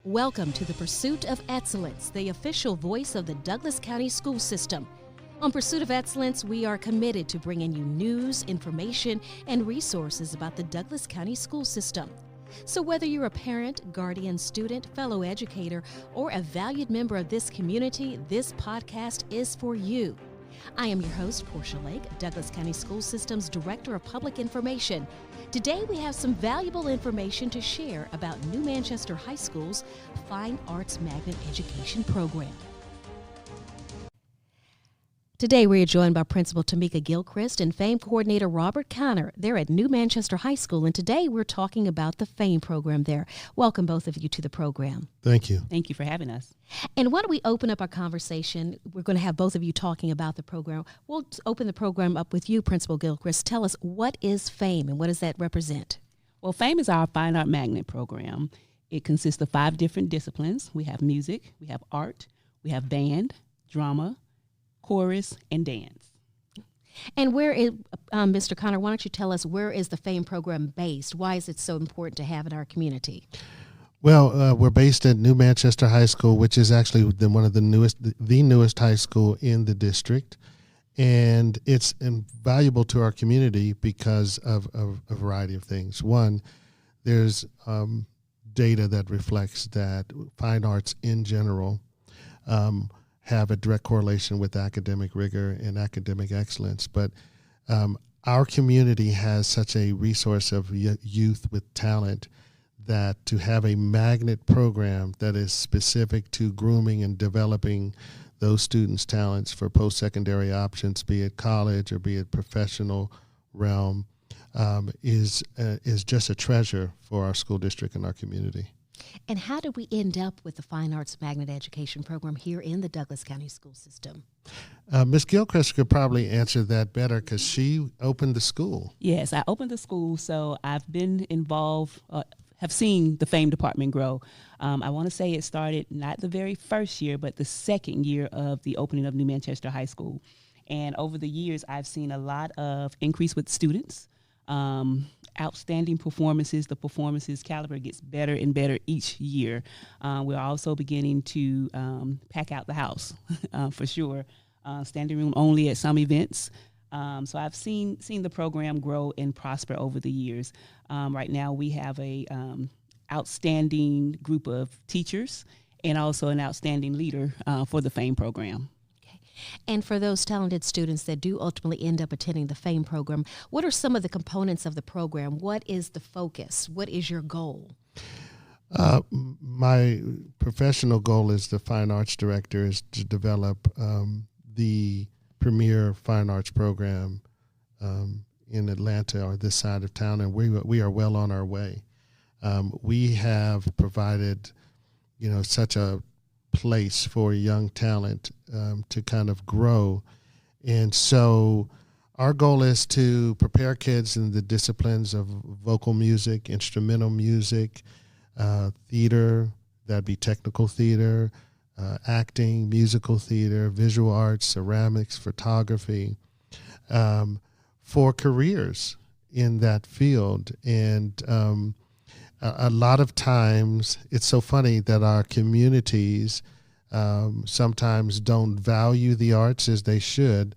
Welcome to the Pursuit of Excellence, the official voice of the Douglas County School System. On Pursuit of Excellence, we are committed to bringing you news, information, and resources about the Douglas County School System. So whether you're a parent, guardian, student, fellow educator, or a valued member of this community, this podcast is for you. I am your host, Portia Lake, Douglas County School System's Director of Public Information. Today we have some valuable information to share about New Manchester High School's Fine Arts Magnet Education Program. Today we are joined by Principal Tamika Gilchrist and FAME Coordinator Robert Conner. They're at New Manchester High School, and today we're talking about the FAME program there. Welcome both of you to the program. Thank you. Thank you for having us. And why don't we open up our conversation? We're going to have both of you talking about the program. We'll open the program up with you, Principal Gilchrist. Tell us, what is FAME and what does that represent? Well, FAME is our Fine Art Magnet program. It consists of 5 different disciplines. We have music, we have art, we have band, drama, chorus, and dance. And where is, Mr. Conner, why don't you tell us, where is the FAME program based? Why is it so important to have in our community? Well, we're based at New Manchester High School, which is actually one of the newest high school in the district. And it's invaluable to our community because of a variety of things. One, there's data that reflects that fine arts in general have a direct correlation with academic rigor and academic excellence. But our community has such a resource of youth with talent that to have a magnet program that is specific to grooming and developing those students' talents for post-secondary options, be it college or be it professional realm, is just a treasure for our school district and our community. And how did we end up with the Fine Arts Magnet Education Program here in the Douglas County School System? Ms. Gilchrist could probably answer that better because she opened the school. Yes, I opened the school, so I've been involved, have seen the FAME department grow. I want to say it started not the very first year, but the second year of the opening of New Manchester High School. And over the years, I've seen a lot of increase with students. Outstanding performances. The performances caliber gets better and better each year. We're also beginning to pack out the house for sure. Standing room only at some events. So I've seen the program grow and prosper over the years. Right now we have a outstanding group of teachers and also an outstanding leader for the FAME program. And for those talented students that do ultimately end up attending the FAME program, what are some of the components of the program? What is the focus? What is your goal? My professional goal as the fine arts director is to develop the premier fine arts program in Atlanta or this side of town, and we are well on our way. We have provided, such a place for young talent to kind of grow. And so our goal is to prepare kids in the disciplines of vocal music, instrumental music, theater, that'd be technical theater, acting, musical theater, visual arts, ceramics, photography, for careers in that field. And a lot of times, it's so funny that our communities sometimes don't value the arts as they should,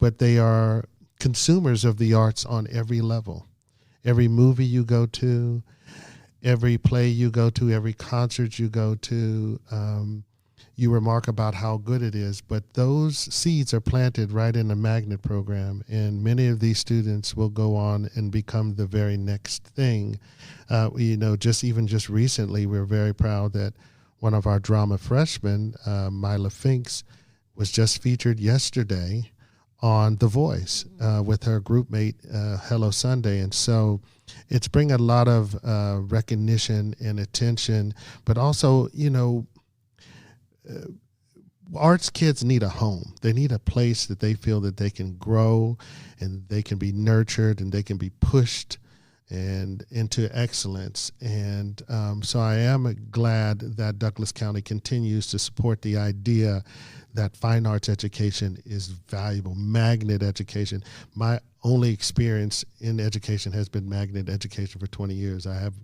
but they are consumers of the arts on every level. Every movie you go to, every play you go to, every concert you go to, you remark about how good it is, but those seeds are planted right in the magnet program, and many of these students will go on and become the very next thing. Just recently, we're very proud that one of our drama freshmen, Myla Finks, was just featured yesterday on The Voice with her group mate, Hello Sunday. And so it's bringing a lot of recognition and attention, but also, arts kids need a home. They need a place that they feel that they can grow and they can be nurtured and they can be pushed and into excellence. And so I am glad that Douglas County continues to support the idea that fine arts education is valuable, magnet education. My only experience in education has been magnet education for 20 years. I have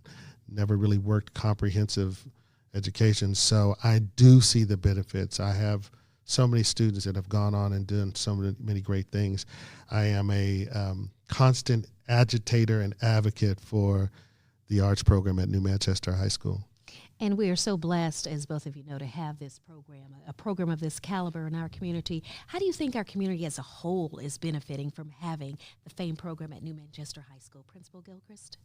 never really worked comprehensive education. So I do see the benefits. I have so many students that have gone on and done so many great things. I am a constant agitator and advocate for the arts program at New Manchester High School. And we are so blessed, as both of you know, to have this program, a program of this caliber in our community. How do you think our community as a whole is benefiting from having the FAME program at New Manchester High School? Principal Gilchrist?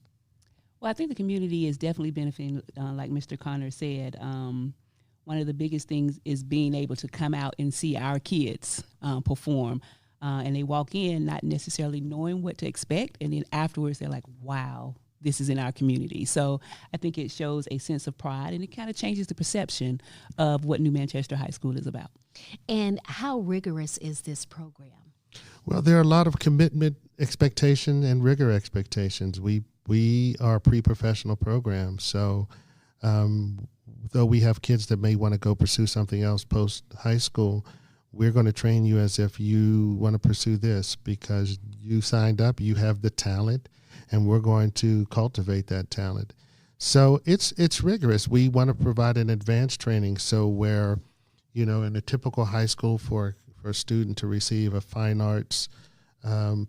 Well, I think the community is definitely benefiting, like Mr. Connor said. One of the biggest things is being able to come out and see our kids perform. And they walk in not necessarily knowing what to expect, and then afterwards they're like, wow, this is in our community. So I think it shows a sense of pride, and it kind of changes the perception of what New Manchester High School is about. And how rigorous is this program? Well, there are a lot of commitment expectation and rigor expectations. We are a pre-professional program, so though we have kids that may want to go pursue something else post-high school, we're going to train you as if you want to pursue this because you signed up, you have the talent, and we're going to cultivate that talent. So it's rigorous. We want to provide an advanced training, so where, in a typical high school for a student to receive a fine arts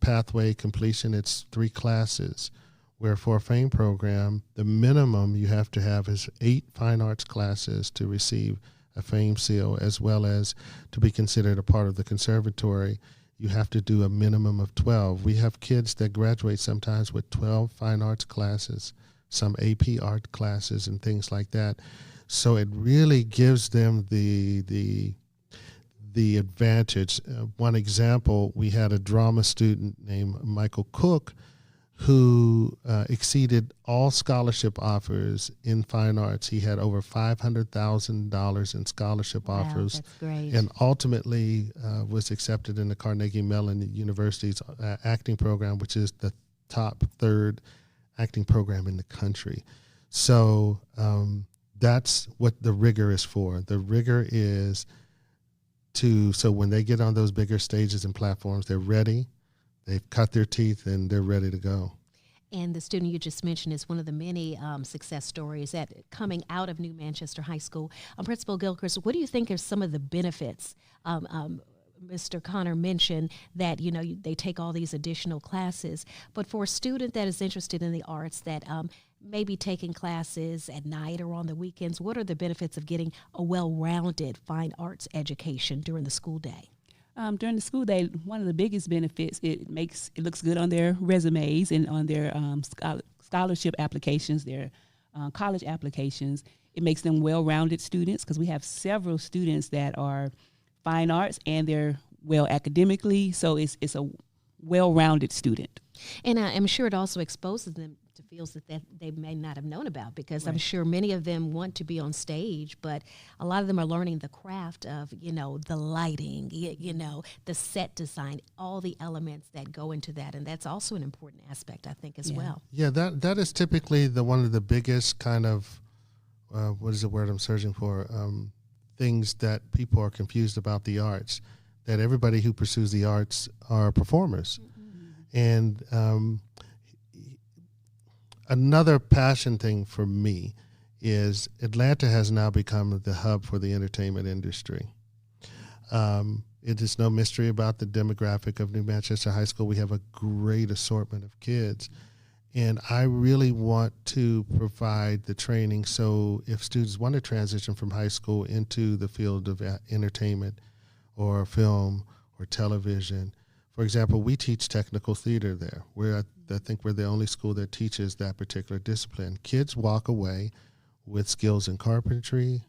pathway completion, it's 3 classes, where for a FAME program, the minimum you have to have is 8 fine arts classes to receive a FAME seal, as well as to be considered a part of the conservatory. You have to do a minimum of 12. We have kids that graduate sometimes with 12 fine arts classes, some AP art classes and things like that. So it really gives them the advantage. One example, we had a drama student named Michael Cook who exceeded all scholarship offers in fine arts. He had over $500,000 in scholarship offers. That's great. And ultimately was accepted in the Carnegie Mellon University's acting program, which is the top 3rd acting program in the country. So that's what the rigor is for. The rigor is so when they get on those bigger stages and platforms, they're ready. They've cut their teeth and they're ready to go. And the student you just mentioned is one of the many success stories that coming out of New Manchester High School. Principal Gilchrist, what do you think are some of the benefits? Mr. Connor mentioned that, they take all these additional classes, but for a student that is interested in the arts that may be taking classes at night or on the weekends, what are the benefits of getting a well-rounded fine arts education during the school day? During the school day, one of the biggest benefits, it looks good on their resumes and on their scholarship applications, their college applications. It makes them well-rounded students because we have several students that are fine arts and they're well academically, so it's a well-rounded student. And I'm sure it also exposes them to fields that they may not have known about, because right. I'm sure many of them want to be on stage, but a lot of them are learning the craft of, the lighting, the set design, all the elements that go into that. And that's also an important aspect, I think, as well. Yeah, that is typically one of the biggest kind of, what is the word I'm searching for, things that people are confused about the arts, that everybody who pursues the arts are performers. Mm-hmm. And another passion thing for me is Atlanta has now become the hub for the entertainment industry. It is no mystery about the demographic of New Manchester High School. We have a great assortment of kids. And I really want to provide the training so if students want to transition from high school into the field of entertainment or film or television. For example, we teach technical theater there. I think we're the only school that teaches that particular discipline. Kids walk away with skills in carpentry,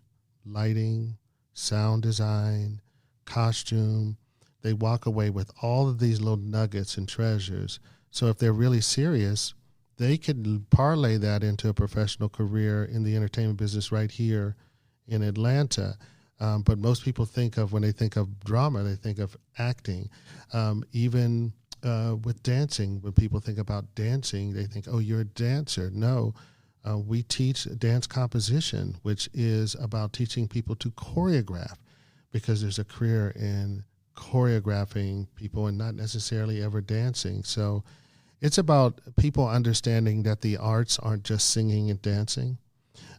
lighting, sound design, costume. They walk away with all of these little nuggets and treasures. So if they're really serious, they could parlay that into a professional career in the entertainment business right here in Atlanta. But most people when they think of drama, they think of acting. Even with dancing, when people think about dancing, they think, oh, you're a dancer. No, we teach dance composition, which is about teaching people to choreograph, because there's a career in choreographing people and not necessarily ever dancing. So it's about people understanding that the arts aren't just singing and dancing.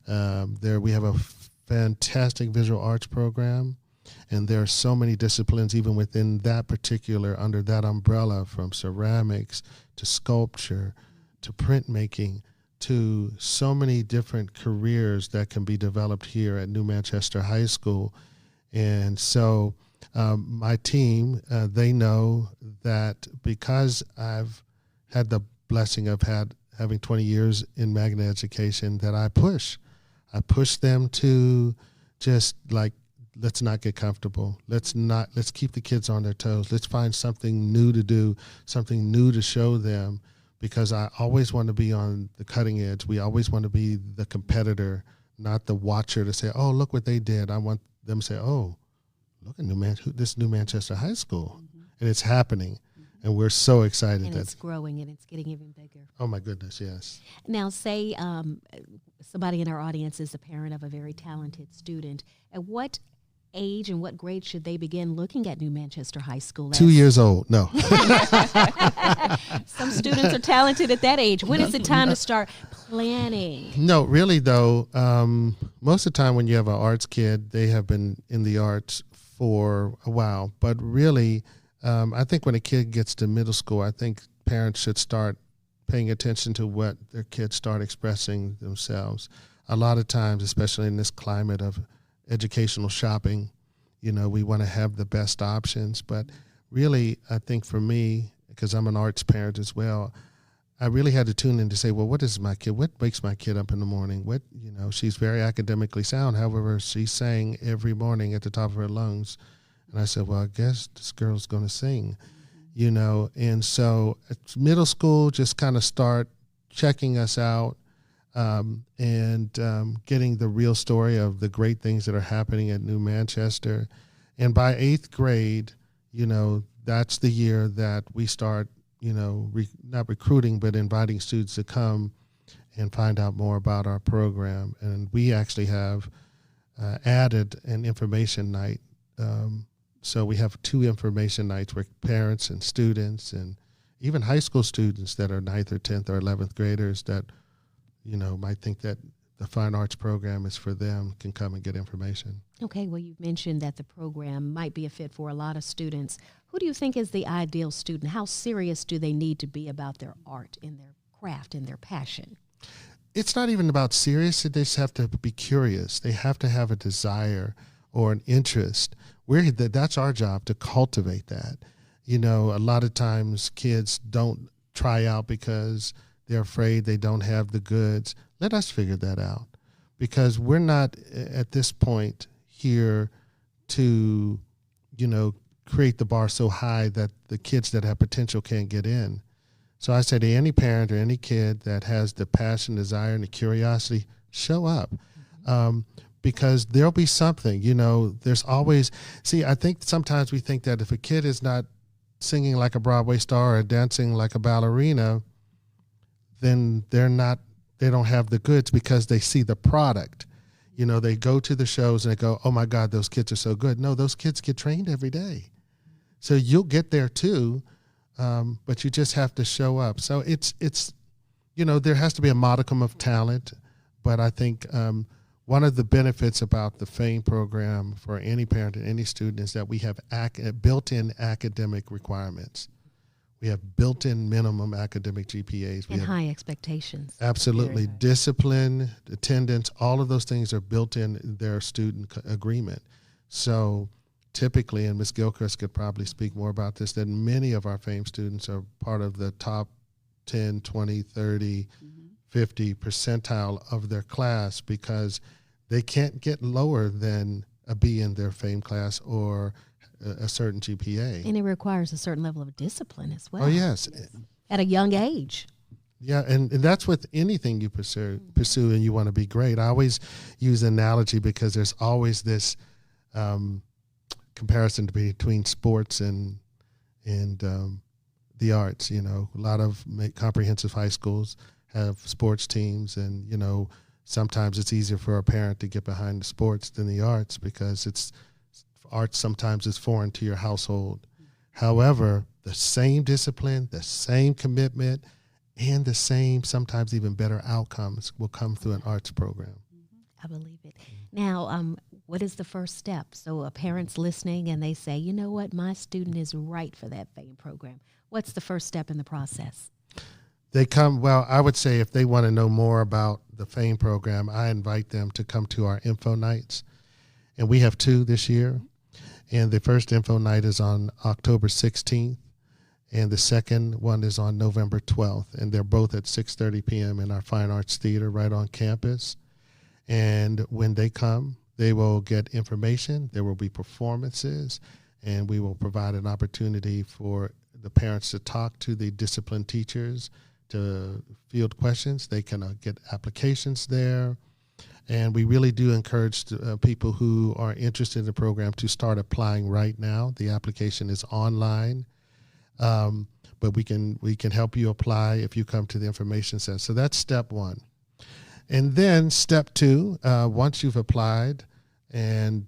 We have a fantastic visual arts program. And there are so many disciplines even within that particular, under that umbrella, from ceramics to sculpture to printmaking to so many different careers that can be developed here at New Manchester High School. And so my team, they know that because I've had the blessing of having 20 years in magnet education, that I push them to just like, let's not get comfortable. Let's keep the kids on their toes. Let's find something new to do, something new to show them, because I always want to be on the cutting edge. We always want to be the competitor, not the watcher to say, oh, look what they did. I want them to say, oh, look at this New Manchester High School. And it's happening. And we're so excited. And it's growing and it's getting even bigger. Oh, my goodness, yes. Now, say somebody in our audience is a parent of a very talented student. At what age and what grade should they begin looking at New Manchester High School? 2 years old. No. Some students are talented at that age. When is it time to start planning? No, really, though, most of the time when you have an arts kid, they have been in the arts for a while. But really, I think when a kid gets to middle school, I think parents should start paying attention to what their kids start expressing themselves. A lot of times, especially in this climate of educational shopping, we want to have the best options. But really, I think for me, because I'm an arts parent as well, I really had to tune in to say, well, what wakes my kid up in the morning? She's very academically sound. However, she sang every morning at the top of her lungs. And I said, well, I guess this girl's going to sing, And so at middle school, just kind of start checking us out. And getting the real story of the great things that are happening at New Manchester. And by 8th grade, that's the year that we start, not recruiting, but inviting students to come and find out more about our program. And we actually have added an information night. So we have 2 information nights where parents and students and even high school students that are 9th or 10th or 11th graders that might think that the fine arts program is for them, can come and get information. Okay, well, you've mentioned that the program might be a fit for a lot of students. Who do you think is the ideal student? How serious do they need to be about their art and their craft and their passion? It's not even about serious. They just have to be curious. They have to have a desire or an interest. That's our job, to cultivate that. A lot of times kids don't try out because they're afraid they don't have the goods. Let us figure that out, because we're not at this point here to, create the bar so high that the kids that have potential can't get in. So I say to any parent or any kid that has the passion, desire, and the curiosity, show up. Because there'll be something, there's always, I think sometimes we think that if a kid is not singing like a Broadway star or dancing like a ballerina, then they don't have the goods, because they see the product. They go to the shows and they go, oh my God, those kids are so good. No, those kids get trained every day. So you'll get there too, but you just have to show up. So it's there has to be a modicum of talent, but I think one of the benefits about the FAME program for any parent and any student is that we have built-in academic requirements. We have built-in minimum academic GPAs. And high expectations. Absolutely. Discipline, attendance, all of those things are built in their student agreement. So typically, and Ms. Gilchrist could probably speak more about this, that many of our FAME students are part of the top 10, 20, 30, 50 percentile of their class, because they can't get lower than a B in their FAME class or a certain GPA. And it requires a certain level of discipline as well. Oh, yes. At a young age. Yeah, and that's with anything you pursue and you want to be great. I always use an analogy because there's always this comparison between sports and the arts. A lot of comprehensive high schools have sports teams, and, sometimes it's easier for a parent to get behind the sports than the arts, because arts sometimes is foreign to your household. However, the same discipline, the same commitment, and the same, sometimes even better outcomes will come through an arts program. I believe it. Now, what is the first step? So a parent's listening and they say, you know what, my student is right for that FAME program. What's the first step in the process? They come, well, I would say if they want to know more about the FAME program, I invite them to come to our info nights. And we have 2 this year. And the first info night is on October 16th. And the second one is on November 12th. And they're both at 6:30 p.m. in our Fine Arts Theater right on campus. And when they come, they will get information. There will be performances. And we will provide an opportunity for the parents to talk to the discipline teachers, to field questions. They can get applications there. And we really do encourage people who are interested in the program to start applying right now. The application is online, but we can help you apply if you come to the information center. So that's step 1. And then step 2, once you've applied, and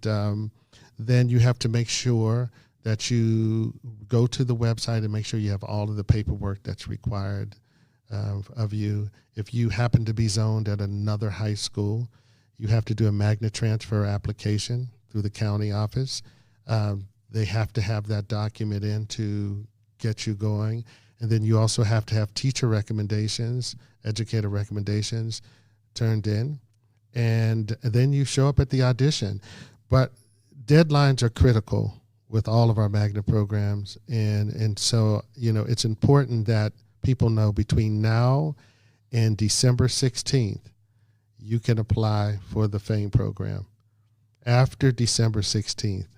then you have to make sure that you go to the website and make sure you have all of the paperwork that's required of you. If you happen to be zoned at another high school, you have to do a magnet transfer application through the county office. They have to have that document in to get you going. And then you also have to have teacher recommendations, educator recommendations turned in. And then you show up at the audition. But deadlines are critical with all of our magnet programs. And so, it's important that people know between now and December 16th, you can apply for the FAME program. After December 16th,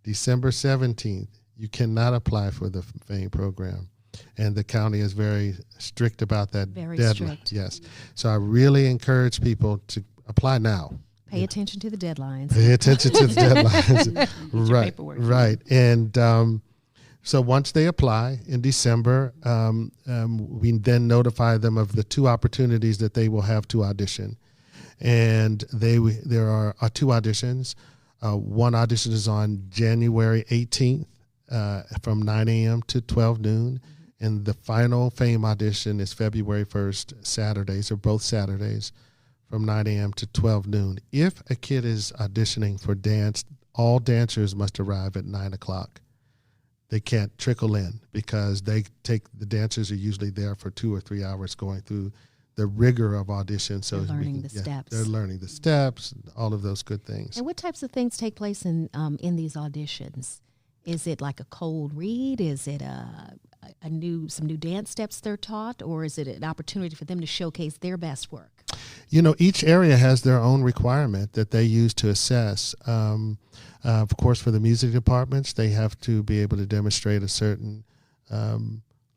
December 17th, you cannot apply for the FAME program. And the county is very strict about that deadline. Strict. Yes. So I really encourage people to apply now. Pay attention to the deadlines. Pay attention to the deadlines. Right. Right. And so once they apply in December, we then notify them of the 2 opportunities that they will have to audition. And there are 2 auditions. One audition is on January 18th from 9 a.m. to 12 noon. And the final FAME audition is February 1st, Saturdays, or both Saturdays, from 9 a.m. to 12 noon. If a kid is auditioning for dance, all dancers must arrive at 9 o'clock. They can't trickle in because the dancers are usually there for 2 or 3 hours going through the rigor of audition. So they're learning the steps. They're learning the steps, all of those good things. And what types of things take place in these auditions? Is it like a cold read? Is it some new dance steps they're taught, or is it an opportunity for them to showcase their best work? Each area has their own requirement that they use to assess. Of course, for the music departments, they have to be able to demonstrate a certain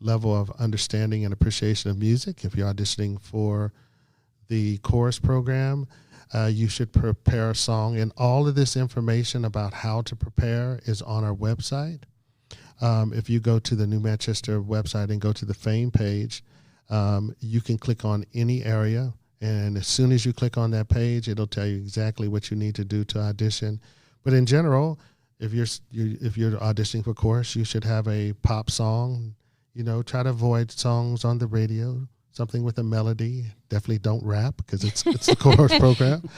level of understanding and appreciation of music. If you're auditioning for the chorus program, you should prepare a song. And all of this information about how to prepare is on our website. If you go to the New Manchester website and go to the FAME page, you can click on any area. And as soon as you click on that page, it'll tell you exactly what you need to do to audition. But in general, if you're auditioning for chorus, you should have a pop song. Try to avoid songs on the radio, something with a melody. Definitely don't rap because it's a chorus program.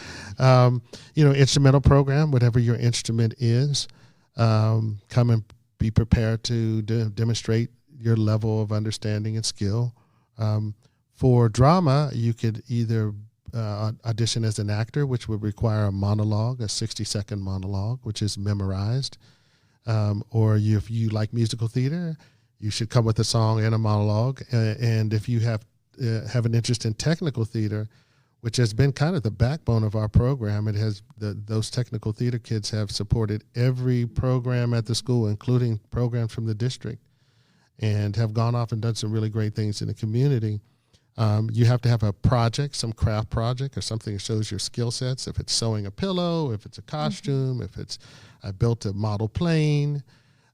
Instrumental program, whatever your instrument is, come and be prepared to demonstrate your level of understanding and skill. For drama, you could either audition as an actor, which would require a monologue, a 60-second monologue, which is memorized. Or if you like musical theater, you should come with a song and a monologue. And if you have an interest in technical theater, which has been kind of the backbone of our program, those technical theater kids have supported every program at the school, including programs from the district, and have gone off and done some really great things in the community. You have to have a project, some craft project or something that shows your skill sets. If it's sewing a pillow, if it's a costume, if it's I built a model plane.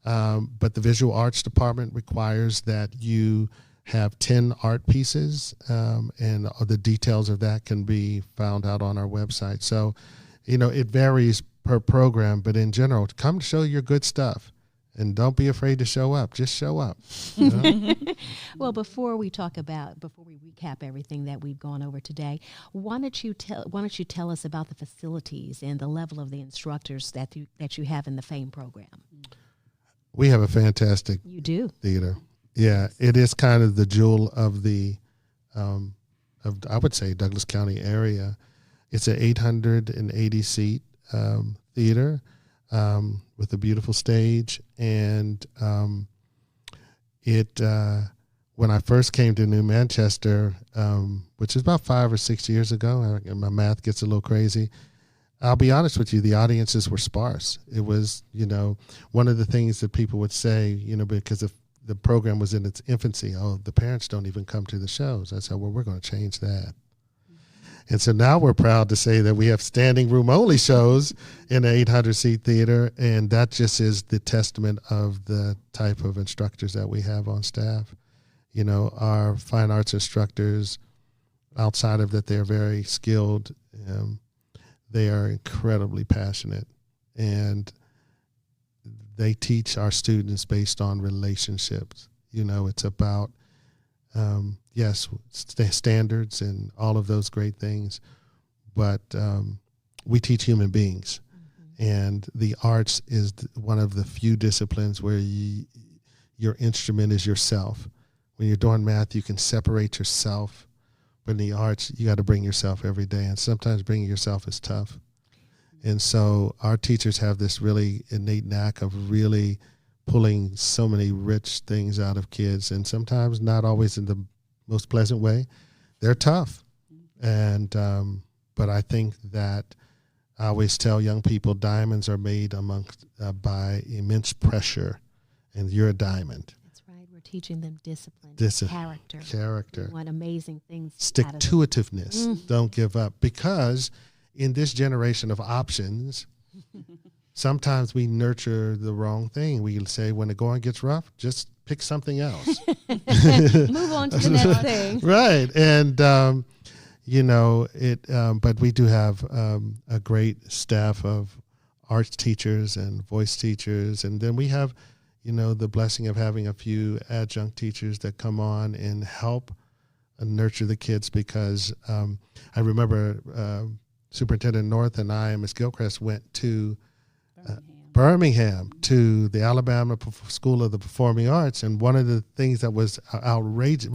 But the visual arts department requires that you have 10 art pieces, and the details of that can be found out on our website. So, it varies per program, but in general, come show your good stuff and don't be afraid to show up. Just show up. You know? Well, before we recap everything that we've gone over today, why don't you tell us about the facilities and the level of the instructors that you have in the FAME program? We have a fantastic theater. Yeah, it is kind of the jewel of the I would say Douglas County area. It's an 880 seat theater with a beautiful stage, and when I first came to New Manchester, which is about 5 or 6 years ago, my math gets a little crazy. I'll be honest with you, the audiences were sparse. It was, one of the things that people would say, because the program was in its infancy, the parents don't even come to the shows. I said, well, we're going to change that. And so now we're proud to say that we have standing room only shows in an 800-seat theater, and that just is the testament of the type of instructors that we have on staff. Our fine arts instructors, outside of that they're very skilled, they are incredibly passionate, and they teach our students based on relationships. It's about standards and all of those great things, but we teach human beings, and the arts is one of the few disciplines where your instrument is yourself. When you're doing math, you can separate yourself, but in the arts, you got to bring yourself every day, and sometimes bringing yourself is tough. And so our teachers have this really innate knack of really pulling so many rich things out of kids, and sometimes not always in the most pleasant way. They're tough. And but I think that I always tell young people diamonds are made by immense pressure, and you're a diamond. That's right. We're teaching them discipline, character. We want amazing things. Stick-to-itiveness. Don't give up, because in this generation of options, sometimes we nurture the wrong thing. We say when the going gets rough, just pick something else. Move on to the next thing. Right. And, but we do have a great staff of arts teachers and voice teachers. And then we have, the blessing of having a few adjunct teachers that come on and help nurture the kids, because I remember Superintendent North and I and Ms. Gilchrist went to Birmingham to the Alabama School of the Performing Arts, and one of the things that was outrageous,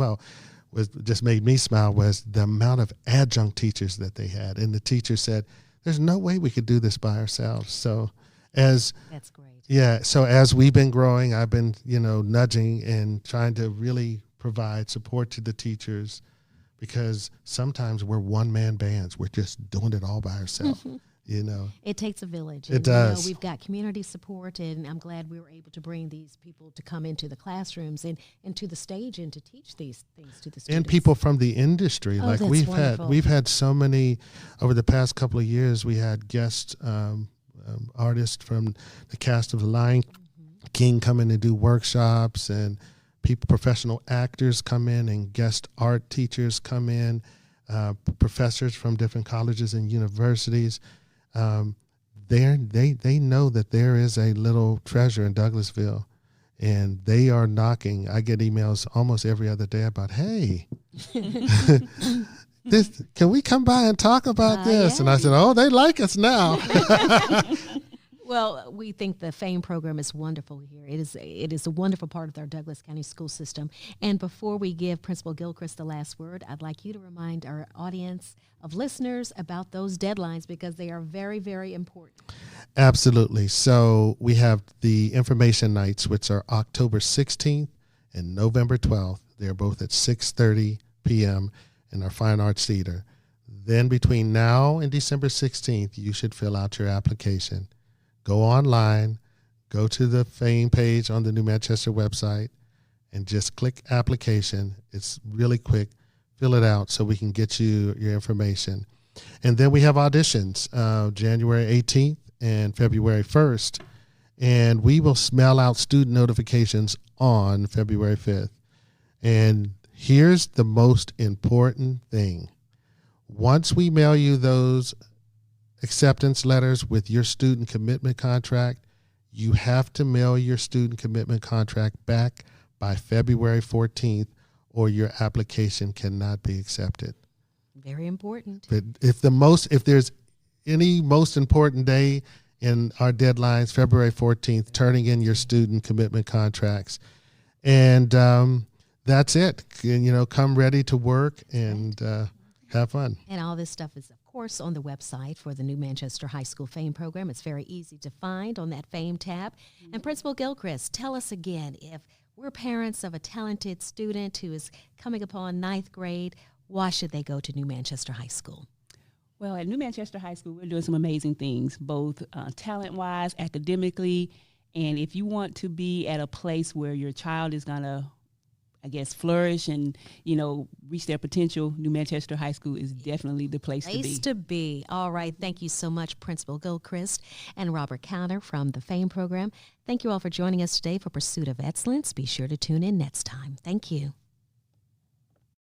just made me smile, was the amount of adjunct teachers that they had. And the teacher said, "There's no way we could do this by ourselves." So, that's great. Yeah. So as we've been growing, I've been nudging and trying to really provide support to the teachers, because sometimes we're one-man bands. We're just doing it all by ourselves. It takes a village. It does. We've got community support, and I'm glad we were able to bring these people to come into the classrooms and to the stage and to teach these things to the students. And people from the industry. That's wonderful. We've had so many, over the past couple of years, we had guest artists from the cast of The Lion King come in and do workshops, and professional actors come in, and guest art teachers come in, professors from different colleges and universities. They know that there is a little treasure in Douglasville, and they are knocking. I get emails almost every other day about, hey, can we come by and talk about this? Yeah. And I said, they like us now. Well, we think the FAME program is wonderful here. It is a wonderful part of our Douglas County school system. And before we give Principal Gilchrist the last word, I'd like you to remind our audience of listeners about those deadlines, because they are very, very important. Absolutely. So we have the information nights, which are October 16th and November 12th. They're both at 6:30 p.m. in our Fine Arts Theater. Then between now and December 16th, you should fill out your application. Go online, go to the FAME page on the New Manchester website, and just click application. It's really quick. Fill it out so we can get you your information. And then we have auditions January 18th and February 1st. And we will mail out student notifications on February 5th. And here's the most important thing. Once we mail you those acceptance letters with your student commitment contract, you have to mail your student commitment contract back by February 14th, or your application cannot be accepted. Very important. But if there's any most important day in our deadlines, February 14th, turning in your student commitment contracts. And that's it. Come ready to work and have fun. And all this stuff is, of course, on the website for the New Manchester High School FAME program. It's very easy to find on that FAME tab. And Principal Gilchrist, tell us again, if we're parents of a talented student who is coming upon 9th grade, why should they go to New Manchester High School? Well, at New Manchester High School, we're doing some amazing things, both talent-wise, academically, and if you want to be at a place where your child is going to, flourish and, reach their potential, New Manchester High School is definitely the place to be. All right. Thank you so much, Principal Gilchrist and Robert Counter from the FAME program. Thank you all for joining us today for Pursuit of Excellence. Be sure to tune in next time. Thank you.